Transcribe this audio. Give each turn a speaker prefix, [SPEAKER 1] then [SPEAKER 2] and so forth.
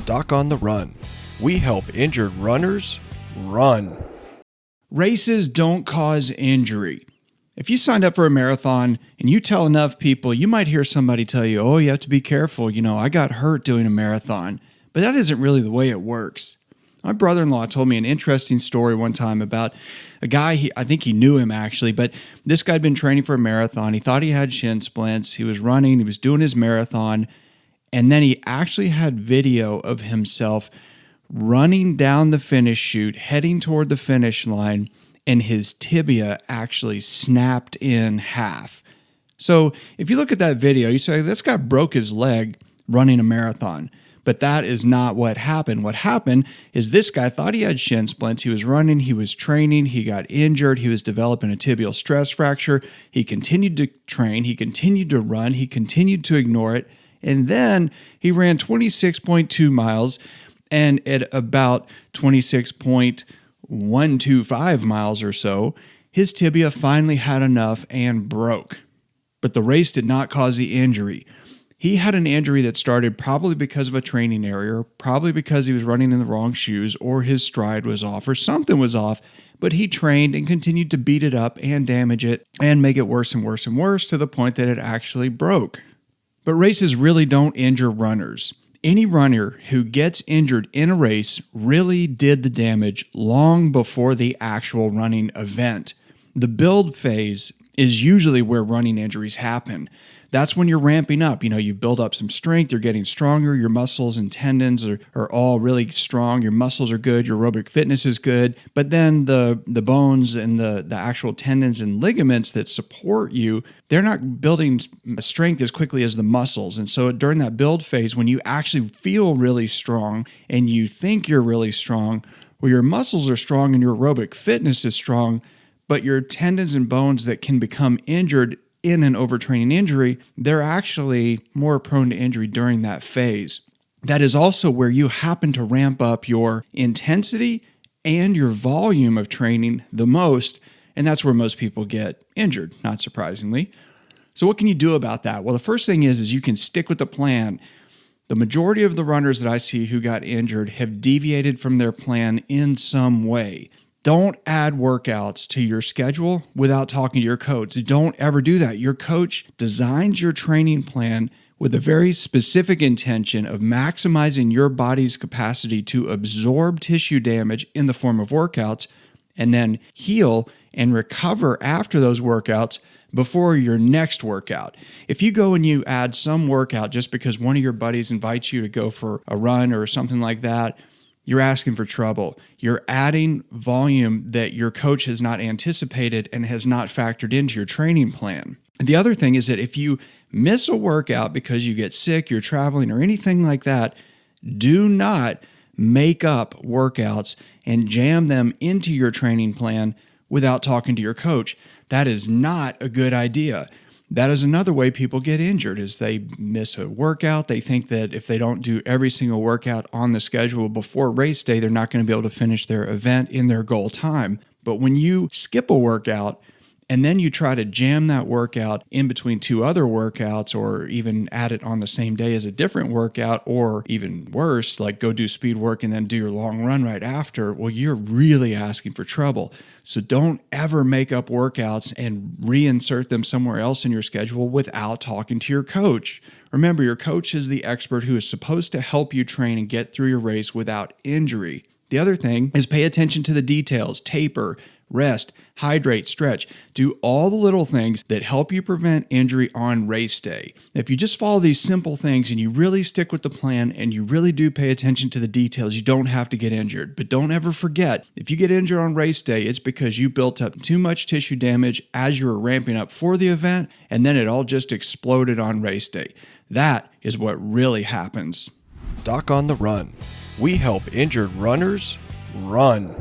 [SPEAKER 1] Doc on the Run. We help injured runners run.
[SPEAKER 2] Races don't cause injury. If you signed up for a marathon and you tell enough people, you might hear somebody tell you, oh, you have to be careful. I got hurt doing a marathon. But that isn't really the way it works. My brother-in-law told me an interesting story one time about a guy, I think he knew him actually, but this guy had been training for a marathon. He thought he had shin splints. He was running, he was doing his marathon, and then he actually had video of himself running down the finish chute, heading toward the finish line, and his tibia actually snapped in half. So if you look at that video, you say, this guy broke his leg running a marathon. But that is not what happened. What happened is this guy thought he had shin splints. He was running, he was training, he got injured, he was developing a tibial stress fracture. He continued to train, he continued to run, he continued to ignore it. And then he ran 26.2 miles, and at about 26.125 miles or so, his tibia finally had enough and broke. But the race did not cause the injury. He had an injury that started probably because of a training error, probably because he was running in the wrong shoes, or his stride was off, or something was off, but he trained and continued to beat it up and damage it and make it worse and worse and worse to the point that it actually broke. But races really don't injure runners. Any runner who gets injured in a race really did the damage long before the actual running event. The build phase is usually where running injuries happen. That's when you're ramping up. You build up some strength, you're getting stronger, your muscles and tendons are all really strong, your muscles are good, your aerobic fitness is good, but then the bones and the actual tendons and ligaments that support you, they're not building strength as quickly as the muscles. And so during that build phase, when you actually feel really strong and you think you're really strong, well, your muscles are strong and your aerobic fitness is strong, but your tendons and bones that can become injured in an overtraining injury, they're actually more prone to injury during that phase. That is also where you happen to ramp up your intensity and your volume of training the most, and that's where most people get injured, not surprisingly. So what can you do about that? Well, the first thing is you can stick with the plan. The majority of the runners that I see who got injured have deviated from their plan in some way. Don't add workouts to your schedule without talking to your coach. Don't ever do that. Your coach designs your training plan with a very specific intention of maximizing your body's capacity to absorb tissue damage in the form of workouts and then heal and recover after those workouts before your next workout. If you go and you add some workout just because one of your buddies invites you to go for a run or something like that, you're asking for trouble. You're adding volume that your coach has not anticipated and has not factored into your training plan. And the other thing is that if you miss a workout because you get sick, you're traveling, or anything like that, do not make up workouts and jam them into your training plan without talking to your coach. That is not a good idea. That is another way people get injured is they miss a workout. They think that if they don't do every single workout on the schedule before race day, they're not going to be able to finish their event in their goal time. But when you skip a workout and then you try to jam that workout in between two other workouts or even add it on the same day as a different workout, or even worse, like go do speed work and then do your long run right after, well, you're really asking for trouble. So don't ever make up workouts and reinsert them somewhere else in your schedule without talking to your coach. Remember, your coach is the expert who is supposed to help you train and get through your race without injury. The other thing is pay attention to the details. Taper, rest, hydrate, stretch. Do all the little things that help you prevent injury on race day. If you just follow these simple things and you really stick with the plan and you really do pay attention to the details, you don't have to get injured. But don't ever forget, if you get injured on race day, it's because you built up too much tissue damage as you were ramping up for the event, and then it all just exploded on race day. That is what really happens.
[SPEAKER 1] Doc on the Run. We help injured runners run.